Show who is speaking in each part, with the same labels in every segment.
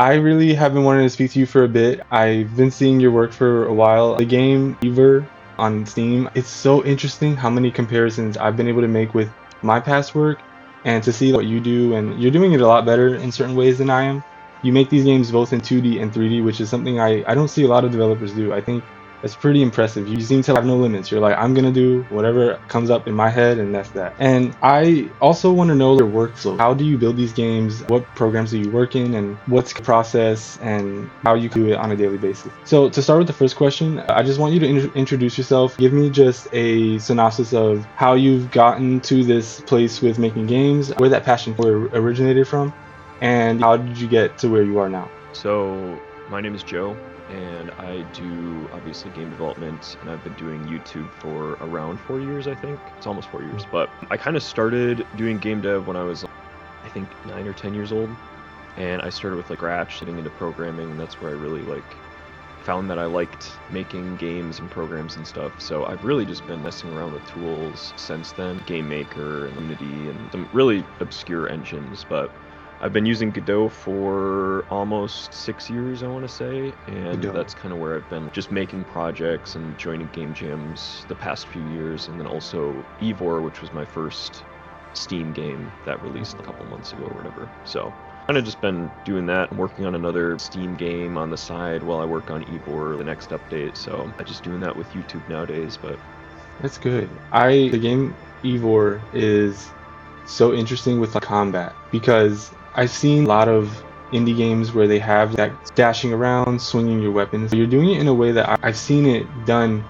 Speaker 1: I really have been wanting to speak to you for a bit. I've been seeing your work for a while. The game Ever on Steam, it's so interesting how many comparisons I've been able to make with my past work and to see what you do, and you're doing it a lot better in certain ways than I am. You make these games both in 2D and 3D, which is something I don't see a lot of developers do. I think that's pretty impressive. You seem to have no limits. You're like, I'm gonna do whatever comes up in my head, and that's that. And I also want to know your workflow. How do you build these games? What programs do you work in, and what's the process, and how you do it on a daily basis? So to start with the first question, I just want you to introduce yourself. Give me just a synopsis of how you've gotten to this place with making games, where that passion originated from, and how did you get to where you are now?
Speaker 2: So, my name is Joe, and I do obviously game development, and I've been doing YouTube for around 4 years, I think. It's almost 4 years, but I kind of started doing game dev when I was, I think, 9 or 10 years old, and I started with like Scratch, getting into programming, and that's where I really found that I liked making games and programs and stuff. So I've really just been messing around with tools since then, Game Maker and Unity and some really obscure engines, but I've been using Godot for almost 6 years, I want to say, and
Speaker 1: Godot.
Speaker 2: that's kind of where I've been just making projects and joining game jams the past few years, and then also Evor, which was my first Steam game that released a couple months ago or whatever. So kind of just been doing that. I'm working on another Steam game on the side while I work on Evor, the next update. So I'm just doing that with YouTube nowadays, but
Speaker 1: That's good. The game Evor is so interesting with like combat because I've seen a lot of indie games where they have that dashing around, swinging your weapons. You're doing it in a way that I've seen it done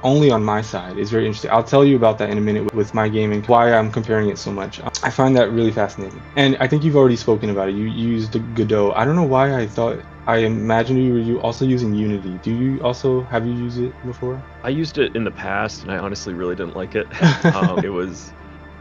Speaker 1: only on my side. It's very interesting. I'll tell you about that in a minute with my game and why I'm comparing it so much. I find that really fascinating. And I think you've already spoken about it. You used Godot. I don't know why I imagined you were also using Unity. Do you also have you used it before?
Speaker 2: I used it in the past and I honestly really didn't like it. It was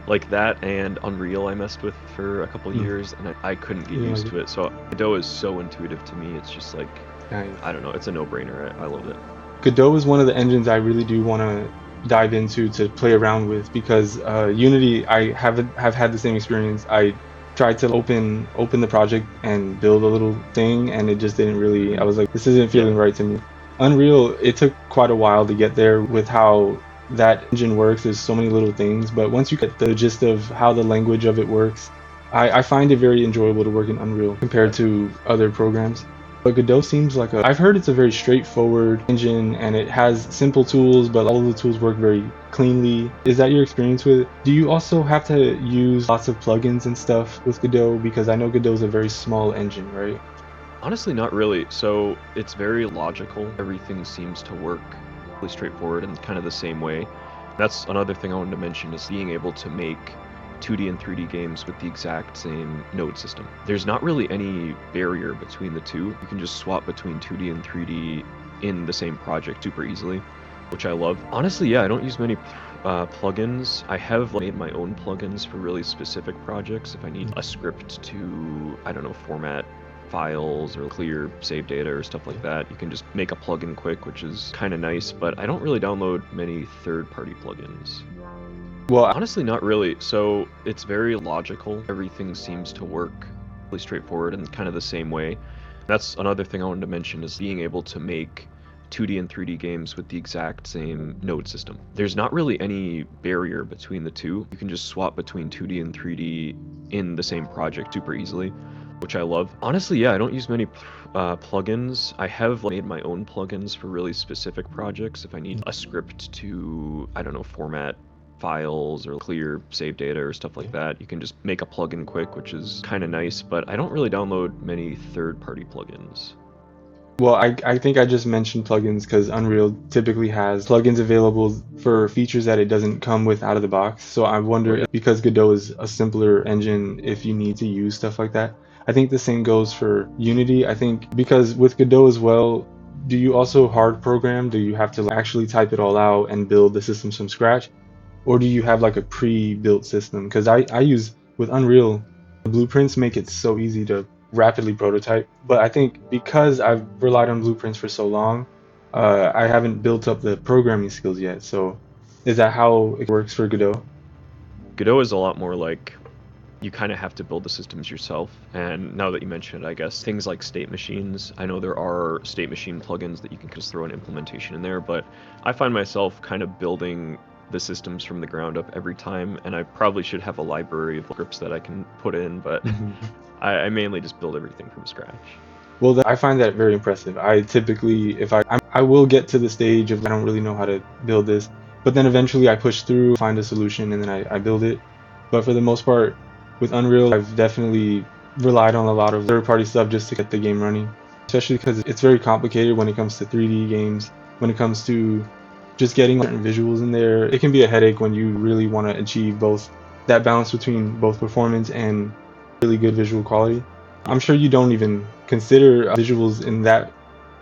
Speaker 2: like that and Unreal I messed with for a couple
Speaker 1: Hmm.
Speaker 2: years, and I couldn't get
Speaker 1: You didn't
Speaker 2: used
Speaker 1: like
Speaker 2: to it. So Godot is so intuitive to me. It's just like,
Speaker 1: it? Nice.
Speaker 2: I don't know, it's a no-brainer. I love it.
Speaker 1: Godot is one of the engines I really do want to dive into to play around with because Unity, I haven't have had the same experience. I tried to open the project and build a little thing, and it just didn't really. I was like, this isn't
Speaker 2: Yeah.
Speaker 1: feeling right to me. Unreal, it took quite a while to get there with how that engine works. There's so many little things, but once you get the gist of how the language of it works, I find it very enjoyable to work in Unreal compared to other programs. But Godot seems like I've heard it's a very straightforward engine and it has simple tools, but all of the tools work very cleanly. Is that your experience with it? Do you also have to use lots of plugins and stuff with Godot? Because I know Godot is a very small engine, right?
Speaker 2: Honestly, not really. So it's very logical. Everything seems to work really straightforward and kind of the same way. That's another thing I wanted to mention, is being able to make 2D and 3D games with the exact same node system. There's not really any barrier between the two. You can just swap between 2D and 3D in the same project super easily, which I love. Honestly, yeah, I don't use many plugins. I have made my own plugins for really specific projects. If I need a script to, I don't know, format files or clear save data or stuff like that, you can just make a plugin quick, which is kind of nice, but I don't really download many third-party plugins.
Speaker 1: Well,
Speaker 2: Honestly, not really. So it's very logical. Everything seems to work really straightforward and kind of the same way. That's another thing I wanted to mention, is being able to make 2D and 3D games with the exact same node system. There's not really any barrier between the two. You can just swap between 2D and 3D in the same project super easily, which I love. Honestly, yeah, I don't use many plugins. I have made my own plugins for really specific projects. If I need a script to, I don't know, format files or clear save data or stuff like that, you can just make a plugin quick, which is kind of nice, but I don't really download many third-party plugins.
Speaker 1: I think I just mentioned plugins because Unreal typically has plugins available for features that it doesn't come with out of the box. So I
Speaker 2: Oh
Speaker 1: wonder
Speaker 2: yeah.
Speaker 1: if, because Godot is a simpler engine, if you need to use stuff like that. I think the same goes for Unity. I think because with Godot as well, do you also hard program? Do you have to actually type it all out and build the systems from scratch? Or do you have like a pre-built system? Because I use with Unreal, the blueprints make it so easy to rapidly prototype. But I think because I've relied on blueprints for so long, I haven't built up the programming skills yet. So is that how it works for Godot?
Speaker 2: Godot is a lot more like you kind of have to build the systems yourself. And now that you mention it, I guess things like state machines, I know there are state machine plugins that you can just throw an implementation in there, but I find myself kind of building the systems from the ground up every time, and I probably should have a library of scripts that I can put in, but I mainly just build everything from scratch.
Speaker 1: Well, I find that very impressive. I typically, if I will get to the stage of I don't really know how to build this, but then eventually I push through, find a solution, and then I build it. But for the most part, with Unreal, I've definitely relied on a lot of third-party stuff just to get the game running, especially because it's very complicated when it comes to 3D games, when it comes to just getting certain visuals in there. It can be a headache when you really want to achieve both that balance between both performance and really good visual quality. I'm sure you don't even consider visuals in that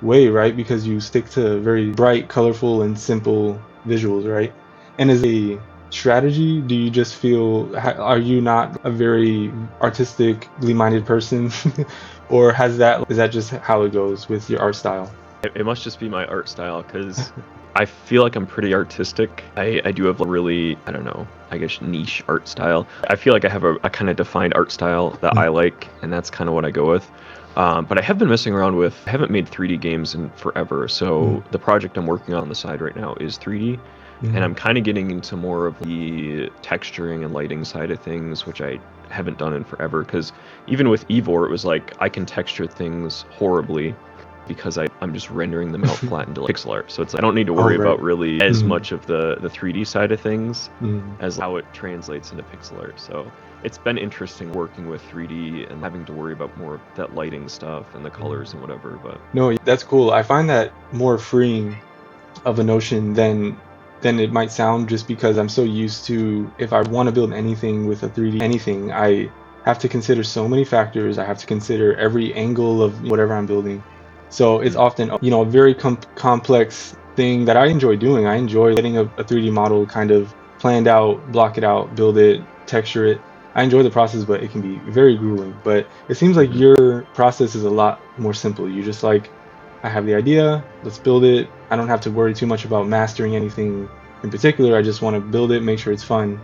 Speaker 1: way, right? Because you stick to very bright, colorful, and simple visuals, right? And as a strategy, do you just feel, are you not a very artistically minded person? Or is that just how it goes with your art style?
Speaker 2: It must just be my art style, because I feel like I'm pretty artistic. I do have a really, I don't know, I guess niche art style. I feel like I have a kind of defined art style that I like, and that's kind of what I go with. But I have been messing around with, I haven't made 3D games in forever, so the project I'm working on the side right now is 3D, and I'm kind of getting into more of the texturing and lighting side of things, which I haven't done in forever, because even with Evor, it was like, I can texture things horribly, because I'm just rendering them out flat into pixel art. So it's like, I don't need to worry about really as much of the 3D side of things as how it translates into pixel art. So it's been interesting working with 3D and having to worry about more of that lighting stuff and the colors and whatever. But
Speaker 1: no, that's cool. I find that more freeing of a notion than it might sound, just because I'm so used to, if I want to build anything with a 3D anything, I have to consider so many factors. I have to consider every angle of whatever I'm building. So it's often, a very complex thing that I enjoy doing. I enjoy getting a 3D model kind of planned out, block it out, build it, texture it. I enjoy the process, but it can be very grueling. But it seems like your process is a lot more simple. You just like, I have the idea, let's build it. I don't have to worry too much about mastering anything in particular. I just want to build it, make sure it's fun.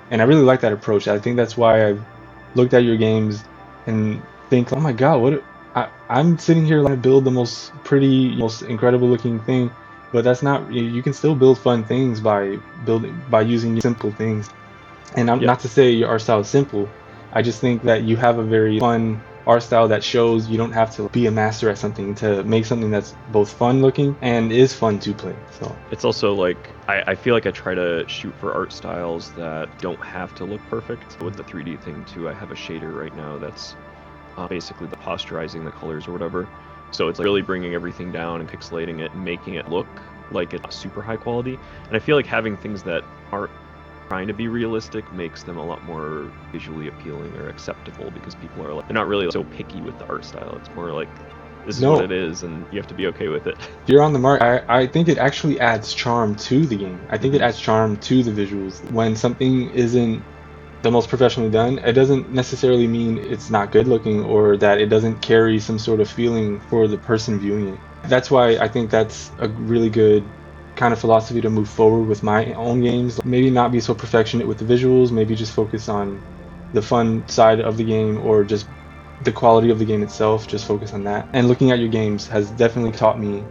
Speaker 1: And I really like that approach. I think that's why I've looked at your games and think, oh my God, I'm sitting here like build the most pretty, most incredible looking thing, but that's not. You can still build fun things by using simple things. And I'm not to say your art style is simple. I just think that you have a very fun art style that shows you don't have to be a master at something to make something that's both fun looking and is fun to play. So
Speaker 2: it's also like, I feel like I try to shoot for art styles that don't have to look perfect. With the 3D thing too, I have a shader right now that's basically the posturizing the colors or whatever. So it's like really bringing everything down and pixelating it and making it look like it's super high quality. And I feel like having things that aren't trying to be realistic makes them a lot more visually appealing or acceptable, because people are like, they're not really so picky with the art style. It's more like, this is what it is, and you have to be okay with it.
Speaker 1: You're on the mark. I think it actually adds charm to the game. I think it adds charm to the visuals. When something isn't the most professionally done, it doesn't necessarily mean it's not good looking or that it doesn't carry some sort of feeling for the person viewing it. That's why I think that's a really good kind of philosophy to move forward with my own games. Maybe not be so perfectionist with the visuals, maybe just focus on the fun side of the game, or just the quality of the game itself, just focus on that. And looking at your games has definitely taught me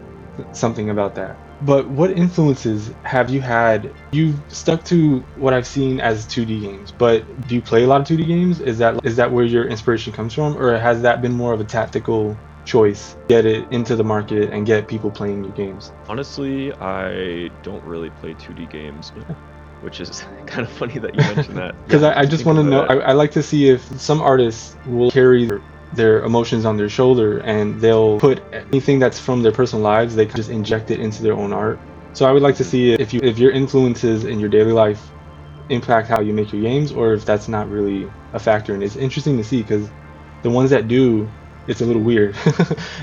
Speaker 1: something about that. But what influences have you had? You've stuck to what I've seen as 2D games, but do you play a lot of 2D games? Is that where your inspiration comes from, or has that been more of a tactical choice, get it into the market and get people playing your games?
Speaker 2: Honestly, I don't really play 2D games, which is kind of funny that you mentioned that.
Speaker 1: Because I just want to know, I like to see if some artists will carry their emotions on their shoulder and they'll put anything that's from their personal lives, they can just inject it into their own art. So I would like to see if your influences in your daily life impact how you make your games, or if that's not really a factor. And it's interesting to see, because the ones that do, it's a little weird.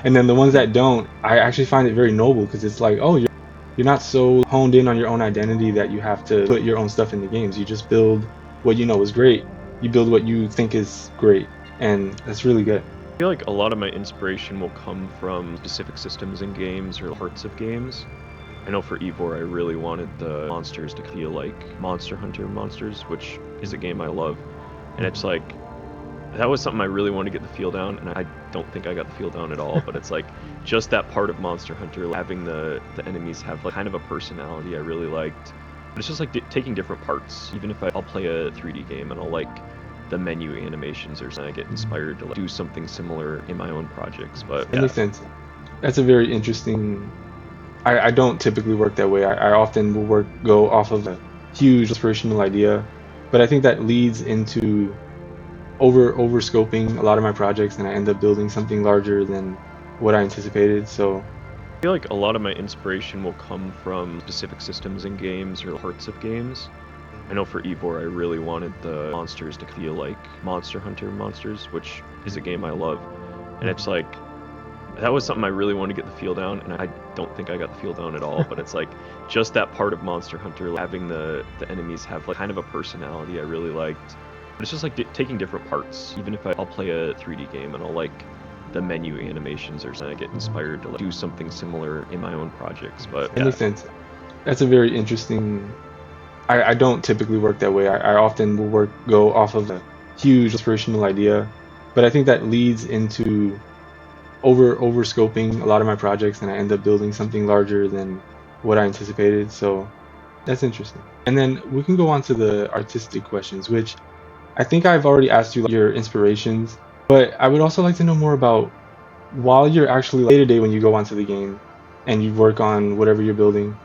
Speaker 1: And then the ones that don't, I actually find it very noble, because it's like, oh, you're not so honed in on your own identity that you have to put your own stuff in the games. You just build what you know is great. You build what you think is great, and that's really good.
Speaker 2: I feel like a lot of my inspiration will come from specific systems in games or parts of games. I know for Evor, I really wanted the monsters to feel like Monster Hunter monsters, which is a game I love. And it's like, that was something I really wanted to get the feel down, and I don't think I got the feel down at all. But it's like just that part of Monster Hunter, like, having the enemies have like kind of a personality I really liked. But it's just like taking different parts. Even if I'll play a 3D game and I'll like the menu animations or something, I get inspired to like, do something similar in my own projects. But
Speaker 1: That makes sense. That's a very interesting. I don't typically work that way. I often will go off of a huge inspirational idea, but I think that leads into over scoping a lot of my projects, and I end up building something larger than what I anticipated. So
Speaker 2: I feel like a lot of my inspiration will come from specific systems in games or parts of games. I know for Ivor, I really wanted the monsters to feel like Monster Hunter monsters, which is a game I love. And it's like, that was something I really wanted to get the feel down, and I don't think I got the feel down at all. But it's like just that part of Monster Hunter, like, having the enemies have like kind of a personality I really liked. But it's just like taking different parts. Even if I'll play a 3D game and I'll like the menu animations or something, I get inspired to like, do something similar in my own projects. But
Speaker 1: that makes sense. That's a very interesting. I don't typically work that way. I often will go off of a huge inspirational idea, but I think that leads into over scoping a lot of my projects, and I end up building something larger than what I anticipated. So that's interesting. And then we can go on to the artistic questions, which I think I've already asked you, like, your inspirations, but I would also like to know more about while you're actually day to day when you go onto the game and you work on whatever you're building.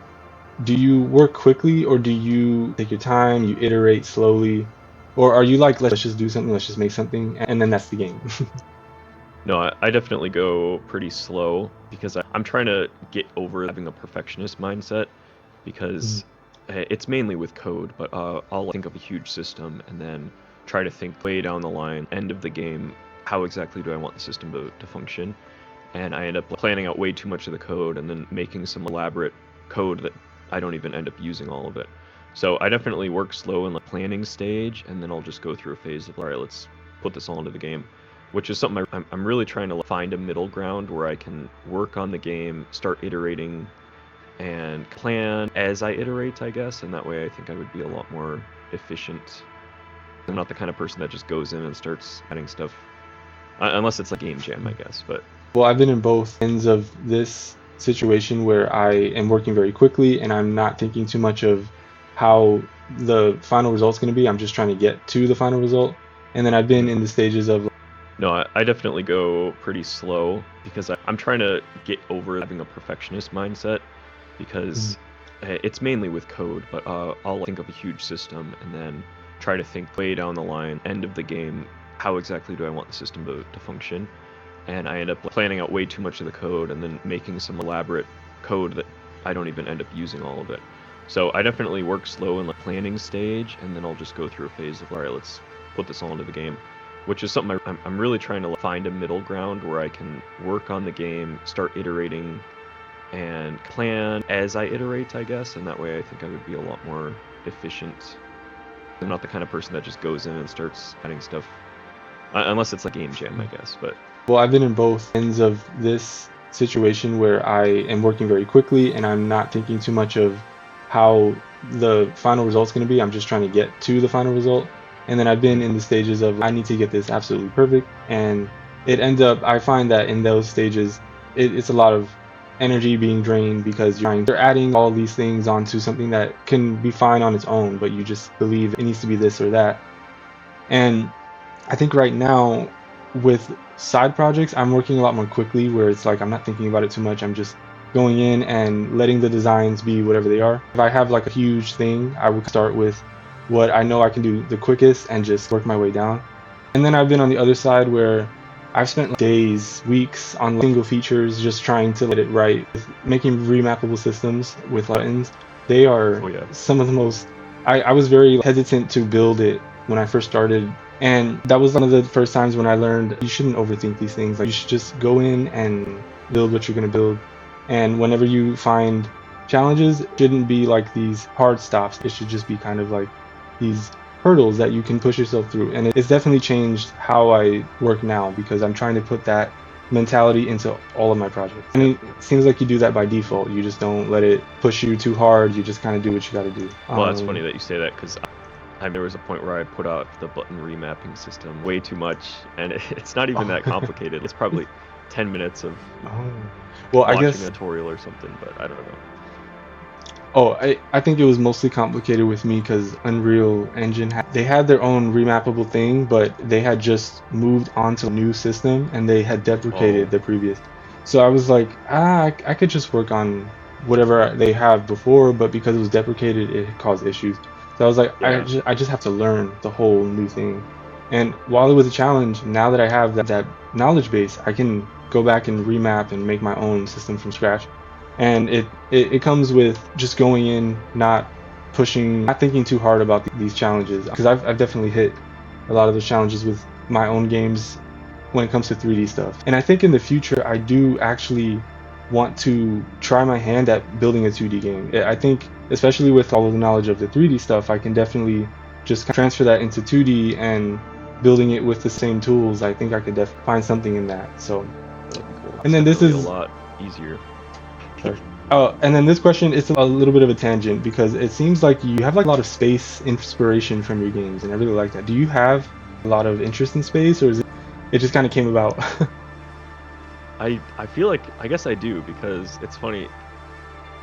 Speaker 1: Do you work quickly, or do you take your time, you iterate slowly, or are you like, let's just do something, let's just make something, and then that's the game?
Speaker 2: No, I definitely go pretty slow because I'm trying to get over having a perfectionist mindset, because it's mainly with code, but I'll think of a huge system and then try to think way down the line, end of the game, how exactly do I want the system to function? And I end up planning out way too much of the code and then making some elaborate code that I don't even end up using all of it. So I definitely work slow in the planning stage, and then I'll just go through a phase of, all right, let's put this all into the game, which is something I'm really trying to find a middle ground where I can work on the game, start iterating, and plan as I iterate, I guess, and that way I think I would be a lot more efficient. I'm not the kind of person that just goes in and starts adding stuff, unless it's like game jam, I guess. But
Speaker 1: Well, I've been in both ends of this situation where I am working very quickly and I'm not thinking too much of how the final result's going to be. I'm just trying to get to the final result. And then I've been in the stages of,
Speaker 2: no, I definitely go pretty slow because I'm trying to get over having a perfectionist mindset, because it's mainly with code, but I'll think of a huge system and then try to think way down the line, end of the game, how exactly do I want the system to function? And I end up planning out way too much of the code and then making some elaborate code that I don't even end up using all of it. So I definitely work slow in the planning stage, and then I'll just go through a phase of, all right, let's put this all into the game, which is something I'm really trying to find a middle ground where I can work on the game, start iterating, and plan as I iterate, I guess, and that way I think I would be a lot more efficient. I'm not the kind of person that just goes in and starts adding stuff, unless it's like game jam, I guess. But
Speaker 1: well, I've been in both ends of this situation where I am working very quickly and I'm not thinking too much of how the final result's going to be. I'm just trying to get to the final result. And then I've been in the stages of, I need to get this absolutely perfect. And I find that in those stages, it's a lot of energy being drained because you're adding all these things onto something that can be fine on its own, but you just believe it needs to be this or that. And I think right now with side projects, I'm working a lot more quickly, where it's like I'm not thinking about it too much. I'm just going in and letting the designs be whatever they are. If I have like a huge thing, I would start with what I know I can do the quickest and just work my way down. And then I've been on the other side where I've spent like days, weeks on single features just trying to get it right. Making remappable systems with buttons, they are some of the most. I was very hesitant to build it when I first started. And that was one of the first times when I learned you shouldn't overthink these things. Like, you should just go in and build what you're going to build. And whenever you find challenges, it shouldn't be like these hard stops. It should just be kind of like these hurdles that you can push yourself through. And it's definitely changed how I work now, because I'm trying to put that mentality into all of my projects. I mean, it seems like you do that by default. You just don't let it push you too hard. You just kind of do what you got to do.
Speaker 2: Well, that's funny that you say that, because There was a point where I put out the button remapping system way too much, and it's not even that complicated. It's probably 10 minutes of
Speaker 1: Oh. Well, I
Speaker 2: watching
Speaker 1: guess.
Speaker 2: a tutorial or something, but I don't know.
Speaker 1: Oh, I think it was mostly complicated with me because Unreal Engine they had their own remappable thing, but they had just moved on to a new system and they had
Speaker 2: Oh,
Speaker 1: deprecated the previous. So I was like, I could just work on whatever they have before, but because it was deprecated, it caused issues. So I was like,
Speaker 2: yeah.
Speaker 1: I just have to learn the whole new thing. And while it was a challenge, now that I have that knowledge base, I can go back and remap and make my own system from scratch. And it comes with just going in, not pushing, not thinking too hard about these challenges. Because I've definitely hit a lot of those challenges with my own games when it comes to 3D stuff. And I think in the future, I do actually want to try my hand at building a 2D game. I think, especially with all of the knowledge of the 3D stuff, I can definitely just transfer that into 2D and building it with the same tools. I think I could definitely find something in that. So,
Speaker 2: That'd be cool.
Speaker 1: and
Speaker 2: It's
Speaker 1: then this
Speaker 2: definitely a
Speaker 1: is
Speaker 2: lot easier.
Speaker 1: Sorry. Oh, and then this question is a little bit of a tangent because it seems like you have like a lot of space inspiration from your games, and I really like that. Do you have a lot of interest in space, or is it just kind of came about?
Speaker 2: I feel like I guess I do, because it's funny,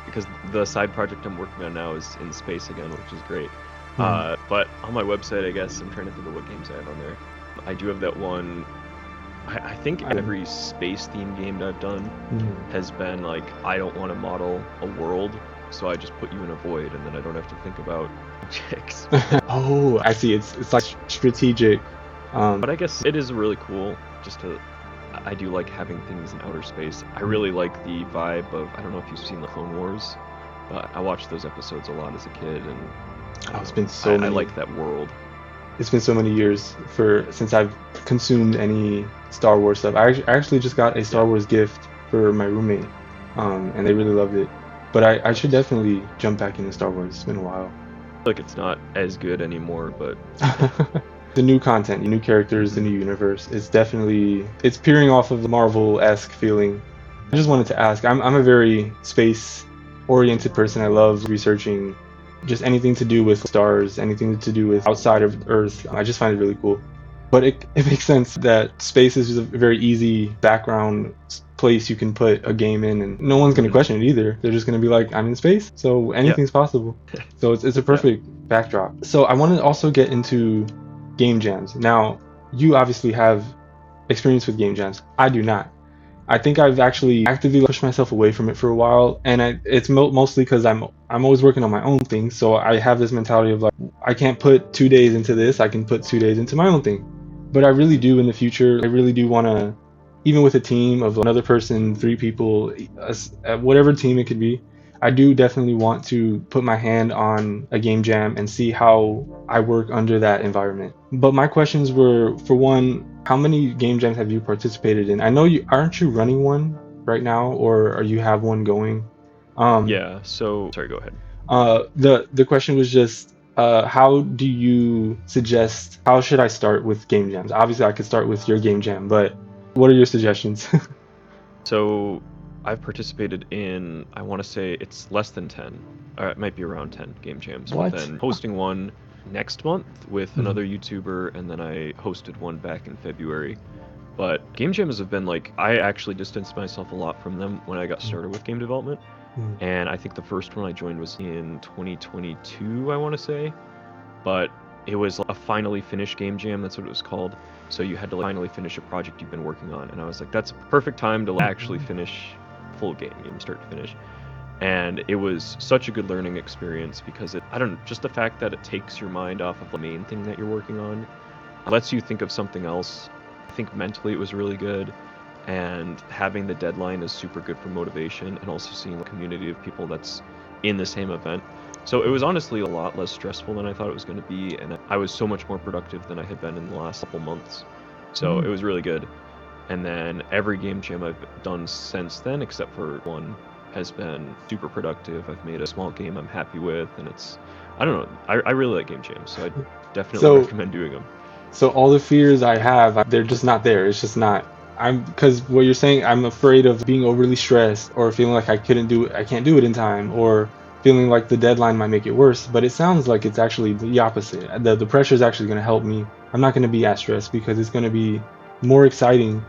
Speaker 2: because the side project I'm working on now is in space again, which is great.
Speaker 1: Mhm.
Speaker 2: But on my website, I guess I'm trying to think of what games I have on there. I do have that one. I think
Speaker 1: I'm-
Speaker 2: every space themed game that I've done
Speaker 1: mhm.
Speaker 2: has been like, I don't want to model a world, so I just put you in a void, and then I don't have to think about objects.
Speaker 1: Oh, I see. It's like strategic.
Speaker 2: But I guess it is really cool just to. I do like having things in outer space. I really like the vibe of. I don't know if you've seen the Clone Wars, but I watched those episodes a lot as a kid, and I
Speaker 1: Oh,
Speaker 2: don't
Speaker 1: it's
Speaker 2: know.
Speaker 1: been so
Speaker 2: I
Speaker 1: many.
Speaker 2: like that world.
Speaker 1: It's been so many years since I've consumed any Star Wars stuff. I actually just got a Star
Speaker 2: Yeah,
Speaker 1: Wars gift for my roommate, and they really loved it. But I should
Speaker 2: nice.
Speaker 1: definitely jump back into Star Wars. It's been a while.
Speaker 2: Like it's not as good anymore, but
Speaker 1: The new content, the new characters, the
Speaker 2: mhm.
Speaker 1: new universe, it's peering off of the Marvel-esque feeling. I just wanted to ask, I'm a very space-oriented person. I love researching just anything to do with stars, anything to do with outside of Earth. I just find it really cool. But it makes sense that space is just a very easy background place you can put a game in, and no one's going to
Speaker 2: Mhm.
Speaker 1: question it either. They're just going to be like, I'm in space, so
Speaker 2: Yeah,
Speaker 1: anything's possible. So it's a
Speaker 2: yeah.
Speaker 1: perfect backdrop. So I want to also get into game jams. Now, you obviously have experience with game jams. I do not. I think I've actually actively pushed myself away from it for a while, and it's mostly because I'm always working on my own thing. So I have this mentality of like, I can't put 2 days into this. I can put 2 days into my own thing. But I really do in the future. I really do want to, even with a team of another person, 3 people, whatever team it could be. I do definitely want to put my hand on a game jam and see how I work under that environment. But my questions were, for one, how many game jams have you participated in? I know you aren't you running one right now, or are you have one going? Um,
Speaker 2: Yeah, so sorry, go ahead.
Speaker 1: the question was just, how do you suggest? How should I start with game jams? Obviously, I could start with your game jam, but what are your suggestions?
Speaker 2: So I've participated in, I want to say it's less than 10, or it might be around 10 game jams, but
Speaker 1: What?
Speaker 2: then hosting one next month with
Speaker 1: Mhm.
Speaker 2: another YouTuber, and then I hosted one back in February. But game jams have been like, I actually distanced myself a lot from them when I got started with game development.
Speaker 1: Mhm.
Speaker 2: And I think the first one I joined was in 2022, I want to say. But it was a finally finished game jam, that's what it was called. So you had to like, finally finish a project you've been working on. And I was like, that's a perfect time to like, actually finish full game, start to finish. And it was such a good learning experience because I don't know, just the fact that it takes your mind off of the main thing that you're working on, lets you think of something else. I think mentally it was really good, and having the deadline is super good for motivation, and also seeing the community of people that's in the same event. So it was honestly a lot less stressful than I thought it was going to be, and I was so much more productive than I had been in the last couple months. So
Speaker 1: Mhm.
Speaker 2: it was really good. And then every game jam I've done since then, except for one, has been super productive. I've made a small game I'm happy with, and I don't know, I really like game jams, so I definitely
Speaker 1: So
Speaker 2: recommend doing them.
Speaker 1: So all the fears I have, they're just not there. It's just not. I'm because what you're saying, I'm afraid of being overly stressed or feeling like I can't do it in time, or feeling like the deadline might make it worse, but it sounds like it's actually the opposite. The pressure is actually going to help me. I'm not going to be as stressed because it's going to be more exciting.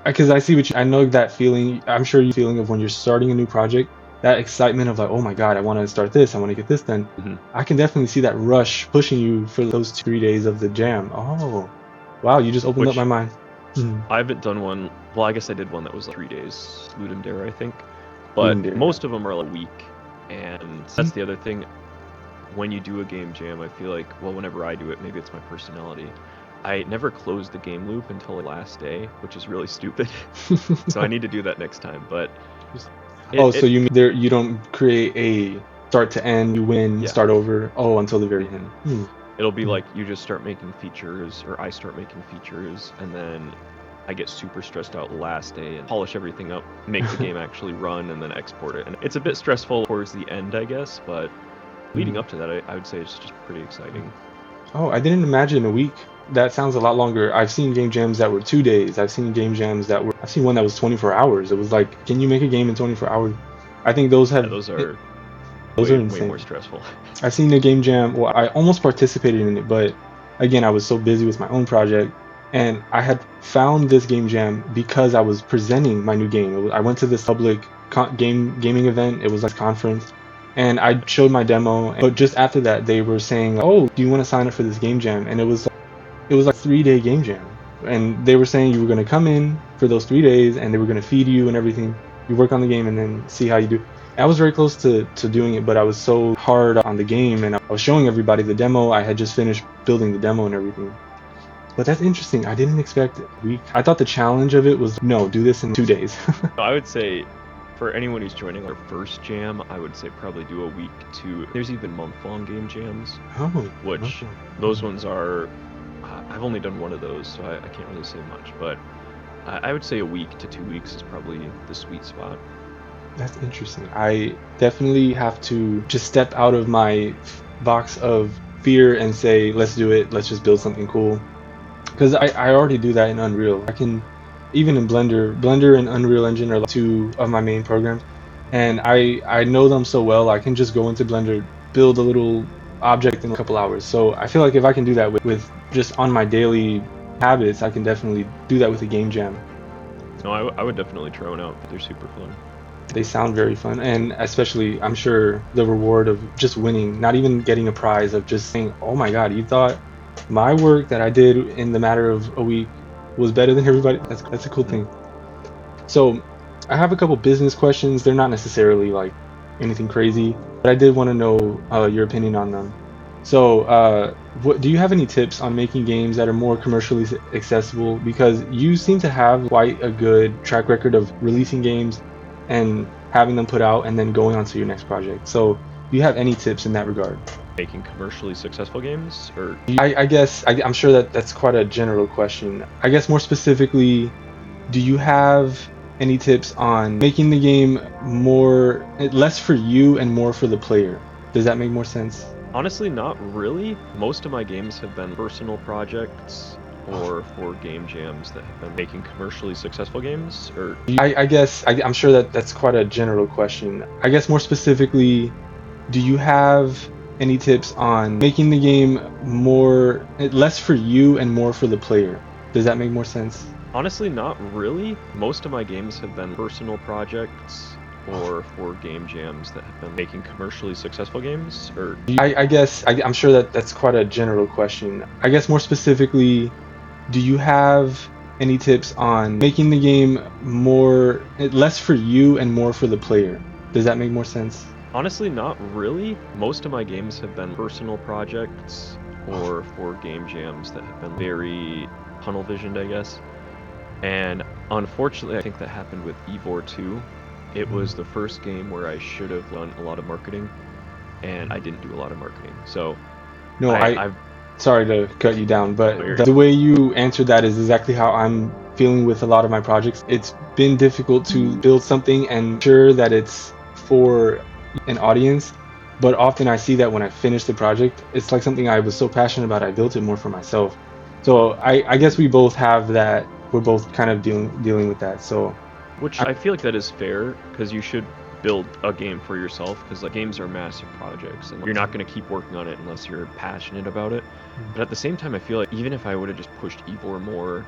Speaker 1: Because I see I know that feeling. I'm sure you feeling of when you're starting a new project, that excitement of like, oh my God, I want to start this, I want to get this done. I can definitely see that rush pushing you for those 3 days of the jam. Oh, wow, you just opened up
Speaker 2: Which
Speaker 1: my mind.
Speaker 2: I haven't done one. Well, I guess I did one that was like 3 days, Ludum Dare, I think. But
Speaker 1: Ludum Dare,
Speaker 2: most of them are like a week, and that's the other thing. When you do a game jam, I feel like, well, whenever I do it, maybe it's my personality. I never close the game loop until the last day, which is really stupid. So I need to do that next time. But
Speaker 1: so you mean there you don't create a start to end, you win,
Speaker 2: Yeah.
Speaker 1: start over, until the very end.
Speaker 2: It'll be like you just start making features, or I start making features, and then I get super stressed out last day and polish everything up, make the game actually run, and then export it. And it's a bit stressful towards the end, I guess, but leading up to that, I would say it's just pretty exciting.
Speaker 1: Oh, I didn't imagine a week. That sounds a lot longer. I've seen game jams that were 2 days. I've seen game jams I've seen one that was 24 hours. It was like, can you make a game in 24 hours? I think those
Speaker 2: Yeah, those are
Speaker 1: those
Speaker 2: way,
Speaker 1: are
Speaker 2: way
Speaker 1: insane.
Speaker 2: more stressful.
Speaker 1: I've seen a game jam. Well, I almost participated in it, but again, I was so busy with my own project, and I had found this game jam because I was presenting my new game. I went to this public gaming event. It was like a conference, and I showed my demo. But just after that, they were saying, "Oh, do you want to sign up for this game jam?" And it was like 3 day game jam, and they were saying you were going to come in for those 3 days, and they were going to feed you and everything. You work on the game and then see how you do. I was very close to doing it, but I was so hard on the game, and I was showing everybody the demo. I had just finished building the demo and everything. But that's interesting. I didn't expect a week. I thought the challenge of it was, no, do this in 2 days.
Speaker 2: I would say for anyone who's joining our first jam, I would say probably do a week to. There's even month-long game jams, which
Speaker 1: okay.
Speaker 2: Those ones are. I've only done one of those, so I can't really say much. But I would say a week to 2 weeks is probably the sweet spot.
Speaker 1: That's interesting. I definitely have to just step out of my box of fear and say, let's do it. Let's just build something cool. Because I already do that in Unreal. I can, even in Blender and Unreal Engine are like two of my main programs. And I know them so well, I can just go into Blender, build a little object in a couple hours. So I feel like if I can do that with just on my daily habits, I can definitely do that with a game jam.
Speaker 2: No, I would definitely try one out. They're super fun.
Speaker 1: They sound very fun, and especially I'm sure the reward of just winning, not even getting a prize, of just saying, oh my God, you thought my work that I did in the matter of a week was better than everybody. That's a cool thing. So I have a couple business questions. They're not necessarily like anything crazy, but I did want to know your opinion on them. So what do you have any tips on making games that are more commercially accessible? Because you seem to have quite a good track record of releasing games and having them put out and then going on to your next project. So do you have any tips in that regard?
Speaker 2: Making commercially successful games, or
Speaker 1: I guess I'm sure that's quite a general question. I guess more specifically, do you have any tips on making the game less for you and more for the player? Does that make more sense?
Speaker 2: honestly, not really. Most of my games have been personal projects or for game jams that have been making commercially successful games, or
Speaker 1: I guess I'm sure that's quite a general question. I guess more specifically, do you have any tips on making the game less for you and more for the player? Does that make more sense?
Speaker 2: honestly, not really. Most of my games have been personal projects or for game jams that have been making commercially successful games, or
Speaker 1: I guess I'm sure that's quite a general question. I guess more specifically, do you have any tips on making the game less for you and more for the player? Does that make more sense?
Speaker 2: honestly, not really. Most of my games have been personal projects or for game jams that have been very tunnel visioned, I guess. And unfortunately, I think that happened with Evor 2. It was the first game where I should have done a lot of marketing, and I didn't do a lot of marketing. So
Speaker 1: No,
Speaker 2: I've
Speaker 1: sorry to cut you down, but
Speaker 2: you're
Speaker 1: the way you answered that is exactly how I'm feeling with a lot of my projects. It's been difficult to build something and sure that it's for an audience, but often I see that when I finish the project, it's like something I was so passionate about, I built it more for myself. So I guess we both have that. We're both kind of dealing with that. So
Speaker 2: which I feel like that is fair, because you should build a game for yourself, because like games are massive projects and you're not going to keep working on it unless you're passionate about it. But at the same time, I feel like even if I would have just pushed Ivor more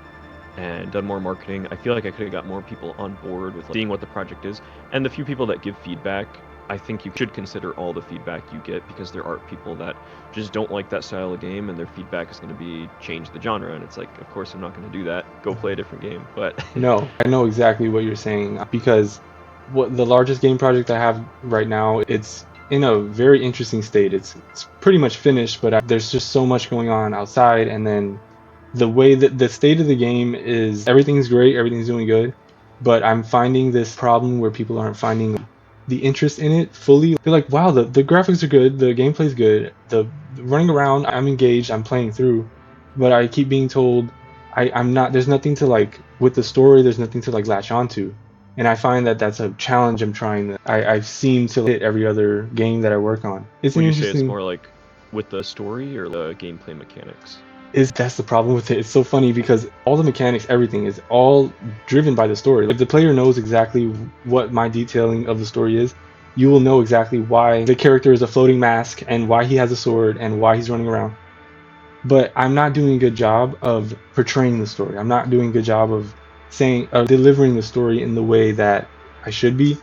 Speaker 2: and done more marketing, I feel like I could have got more people on board with like, seeing what the project is. And the few people that give feedback, I think you should consider all the feedback you get, because there are people that just don't like that style of game and their feedback is going to be change the genre, and it's like, of course I'm not going to do that, go play a different game. But
Speaker 1: No, I know exactly what you're saying, because what the largest game project I have right now, it's in a very interesting state. It's pretty much finished, but there's just so much going on outside, and then the way that the state of the game is, everything's great, everything's doing good, but I'm finding this problem where people aren't finding the interest in it fully. They're like, wow, the graphics are good, the gameplay's good, the running around, I'm engaged, I'm playing through, but I keep being told I'm not, there's nothing to like, with the story, there's nothing to like latch onto. And I find that that's a challenge I'm trying to, I seem to hit every other game that I work on. It's
Speaker 2: would
Speaker 1: an
Speaker 2: you say it's
Speaker 1: interesting,
Speaker 2: more like with the story or the gameplay mechanics?
Speaker 1: that's the problem with it. It's so funny because all the mechanics, everything is all driven by the story. If the player knows exactly what my detailing of the story is, you will know exactly why the character is a floating mask and why he has a sword and why he's running around. But I'm not doing a good job of portraying the story. I'm not doing a good job of delivering the story in the way that I should be.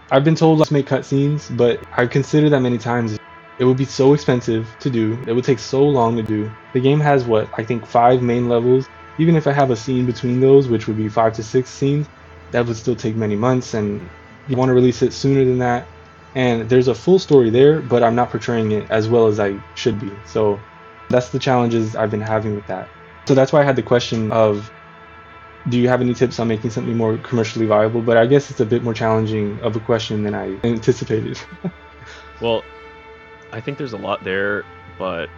Speaker 1: I've been told let's make cutscenes, but I've considered that many times. It would be so expensive to do. It would take so long to do. The game has what, I think 5 main levels. Even if I have a scene between those, which would be 5 to 6 scenes, that would still take many months, and you want to release it sooner than that. And there's a full story there, but I'm not portraying it as well as I should be. So that's the challenges I've been having with that. So that's why I had the question of, do you have any tips on making something more commercially viable? But I guess it's a bit more challenging of a question than I anticipated.
Speaker 2: Well, I think there's a lot there, but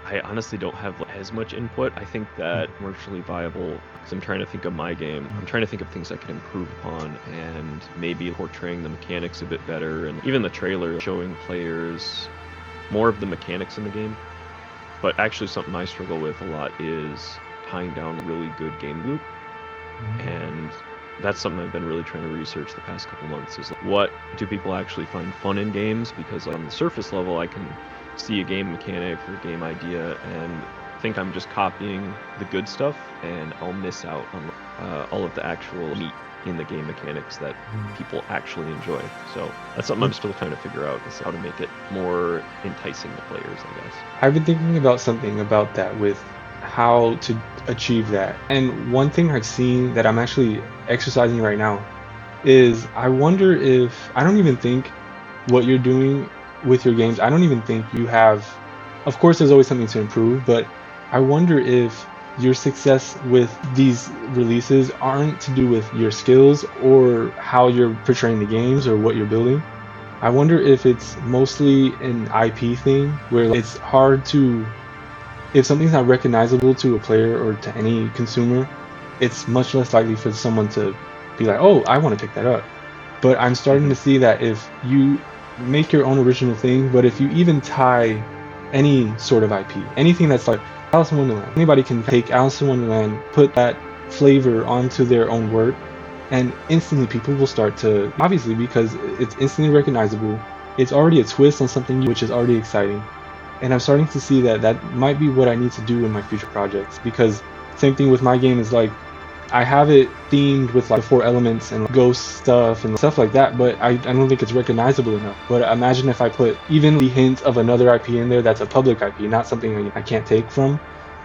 Speaker 2: I honestly don't have as much input. I think that commercially viable, because I'm trying to think of my game, I'm trying to think of things I could improve upon, and maybe portraying the mechanics a bit better, and even the trailer showing players more of the mechanics in the game. But actually something I struggle with a lot is tying down a really good game loop. And that's something I've been really trying to research the past couple months, is what do people actually find fun in games? Because on the surface level, I can see a game mechanic or a game idea and think I'm just copying the good stuff, and I'll miss out on all of the actual meat in the game mechanics that people actually enjoy. So that's something I'm still trying to figure out, is how to make it more enticing to players, I guess.
Speaker 1: I've been thinking about something about that, with how to achieve that. And one thing I've seen that I'm actually exercising right now is, I wonder if, I don't even think what you're doing with your games, I don't even think you have, of course there's always something to improve, but I wonder if your success with these releases aren't to do with your skills or how you're portraying the games or what you're building. I wonder if it's mostly an IP thing, where it's hard to, if something's not recognizable to a player or to any consumer, it's much less likely for someone to be like, oh, I want to pick that up. But I'm starting to see that if you make your own original thing, but if you even tie any sort of IP, anything that's like Alice in Wonderland, anybody can take Alice in Wonderland, put that flavor onto their own work, and instantly people will start to, obviously because it's instantly recognizable, it's already a twist on something which is already exciting. And I'm starting to see that that might be what I need to do in my future projects, because same thing with my game is like, I have it themed with like the 4 elements and ghost stuff and stuff like that, but I don't think it's recognizable enough. But imagine if I put even the hint of another IP in there that's a public IP, not something I can't take from,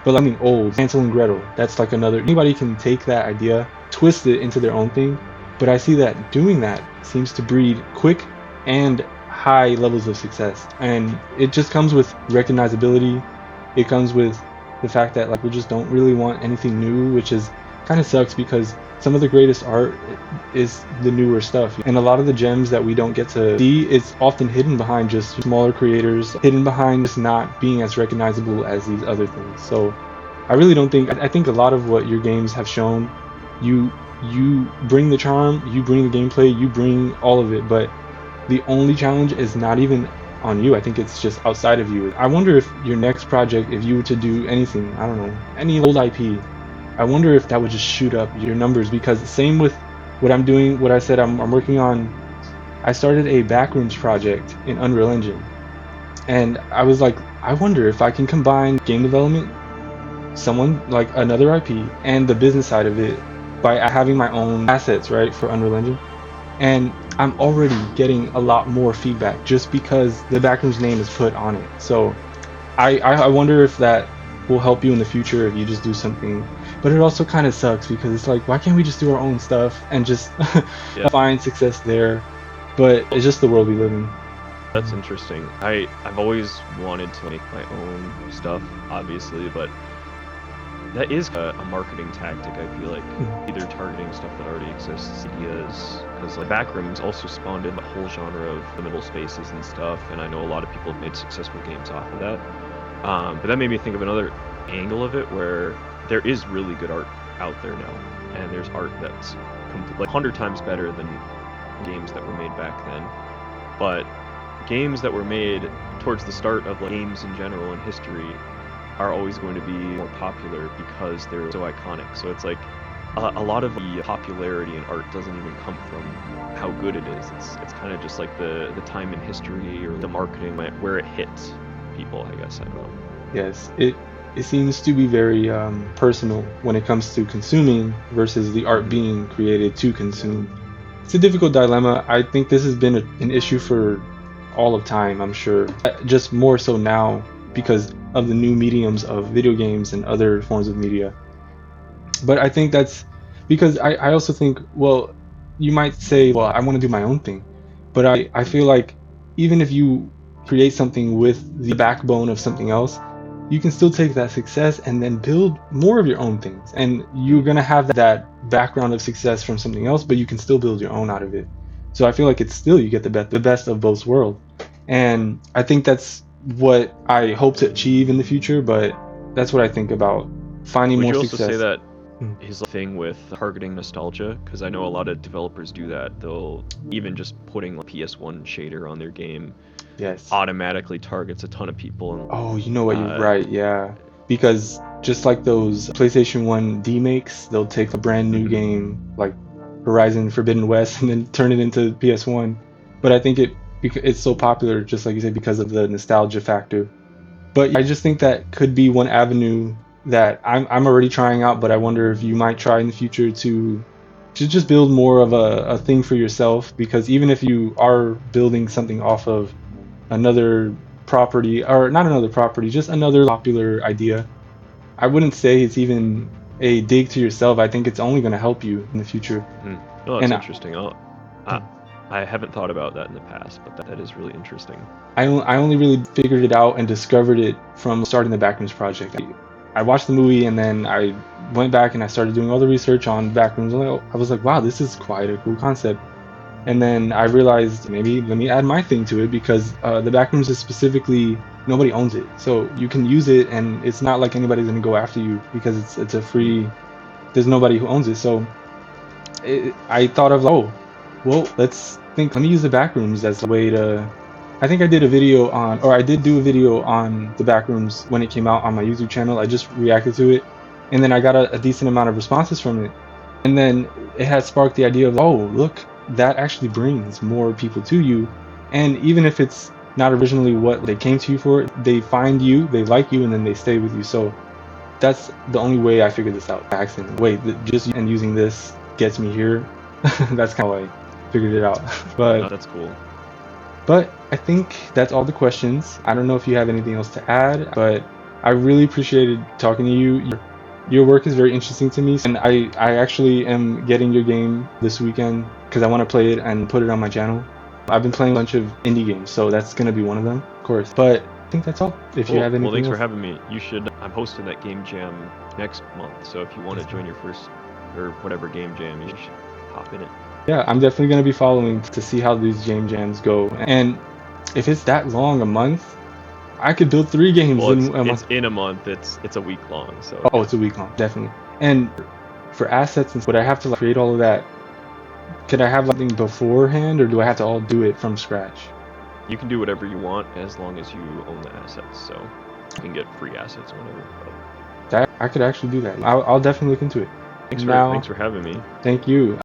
Speaker 1: but I mean old, Hansel and Gretel, that's like another, anybody can take that idea, twist it into their own thing, but I see that doing that seems to breed quick and high levels of success. And it just comes with recognizability, it comes with the fact that like we just don't really want anything new, which is kind of sucks, because some of the greatest art is the newer stuff, and a lot of the gems that we don't get to see is often hidden behind just smaller creators, hidden behind just not being as recognizable as these other things. So I really don't think, I think a lot of what your games have shown, you bring the charm, you bring the gameplay, you bring all of it, but the only challenge is not even on you. I think it's just outside of you. I wonder if your next project, if you were to do anything, I don't know, any old IP, I wonder if that would just shoot up your numbers, because same with what I'm doing, what I said, I'm working on I started a backrooms project in Unreal Engine. And I was like, I wonder if I can combine game development, someone like another IP, and the business side of it by having my own assets, right, for Unreal Engine. And I'm already getting a lot more feedback just because the backrooms name is put on it. So I wonder if that will help you in the future if you just do something. But it also kind of sucks because it's like, why can't we just do our own stuff and just
Speaker 2: Yeah.
Speaker 1: find success there? But it's just the world we live in.
Speaker 2: That's interesting. I've always wanted to make my own stuff, obviously, but that is a marketing tactic, I feel like. Either targeting stuff that already exists, ideas, because like backrooms also spawned in the whole genre of liminal spaces and stuff, and I know a lot of people have made successful games off of that. But that made me think of another angle of it where there is really good art out there now, and there's art that's like 100 times better than games that were made back then. But games that were made towards the start of like games in general in history are always going to be more popular because they're so iconic. So it's like a lot of the popularity in art doesn't even come from how good it is. It's kind of just like the time in history or the marketing where it hits people, I guess. I don't know.
Speaker 1: Yes, it seems to be very personal when it comes to consuming versus the art being created to consume. It's a difficult dilemma. I think this has been an issue for all of time, I'm sure. Just more so now because of the new mediums of video games and other forms of media. But I think that's because I also think, well, you might say, well, I want to do my own thing. But I feel like even if you create something with the backbone of something else, you can still take that success and then build more of your own things. And you're going to have that background of success from something else, but you can still build your own out of it. So I feel like it's still, you get the best of both worlds. And I think that's what I hope to achieve in the future, but that's what I think about finding
Speaker 2: Would
Speaker 1: more
Speaker 2: you also
Speaker 1: success.
Speaker 2: say that his thing with targeting nostalgia? Because I know a lot of developers do that. They'll even just putting a PS1 shader on their game
Speaker 1: Yes.
Speaker 2: automatically targets a ton of people. And,
Speaker 1: Oh, you know what? You're right. Yeah. Because just like those PlayStation 1 demakes, they'll take a brand new game like Horizon Forbidden West and then turn it into PS1. But I think it's so popular, just like you said, because of the nostalgia factor. But I just think that could be one avenue that I'm already trying out, but I wonder if you might try in the future to just build more of a thing for yourself, because even if you are building something off of another property, or not another property, just another popular idea, I wouldn't say it's even a dig to yourself. I think it's only going to help you in the future.
Speaker 2: No, that's
Speaker 1: And
Speaker 2: interesting. I haven't thought about that in the past, but that is really interesting.
Speaker 1: I only really figured it out and discovered it from starting the Backrooms project. I watched the movie and then I went back and I started doing all the research on Backrooms. I was like, wow, this is quite a cool concept. And then I realized, maybe let me add my thing to it, because the Backrooms is specifically, nobody owns it. So you can use it and it's not like anybody's going to go after you because it's a free, there's nobody who owns it. So I thought of, oh, well, let me use the Backrooms as a way to, I think I did a video on, or I did do a video on the Backrooms when it came out on my YouTube channel. I just reacted to it, and then I got a decent amount of responses from it. And then it had sparked the idea of, oh, look, that actually brings more people to you. And even if it's not originally what they came to you for, they find you, they like you, and then they stay with you. So that's the only way I figured this out. Accident. Wait, just and using this gets me here. That's kind of how I figured it out. But
Speaker 2: that's cool.
Speaker 1: But I think that's all the questions. I don't know if you have anything else to add, but I really appreciated talking to you. Your work is very interesting to me, and I actually am getting your game this weekend because I want to play it and put it on my channel. I've been playing a bunch of indie games, so that's going to be one of them, of course. But I think that's all. If you have anything
Speaker 2: thanks
Speaker 1: else.
Speaker 2: for having me. I'm hosting that game jam next month, so if you want to join your first or whatever game jam, you should hop in it.
Speaker 1: Yeah, I'm definitely going to be following to see how these game jams go. And if it's that long, a month, I could build 3 games in a month.
Speaker 2: It's in a month. It's a week long. So
Speaker 1: oh, it's a week long, definitely. And for assets, would I have to create all of that? Could I have something beforehand, or do I have to all do it from scratch?
Speaker 2: You can do whatever you want as long as you own the assets. So you can get free assets or whatever.
Speaker 1: That I could actually do that. I'll definitely look into it.
Speaker 2: Thanks for having me.
Speaker 1: Thank you.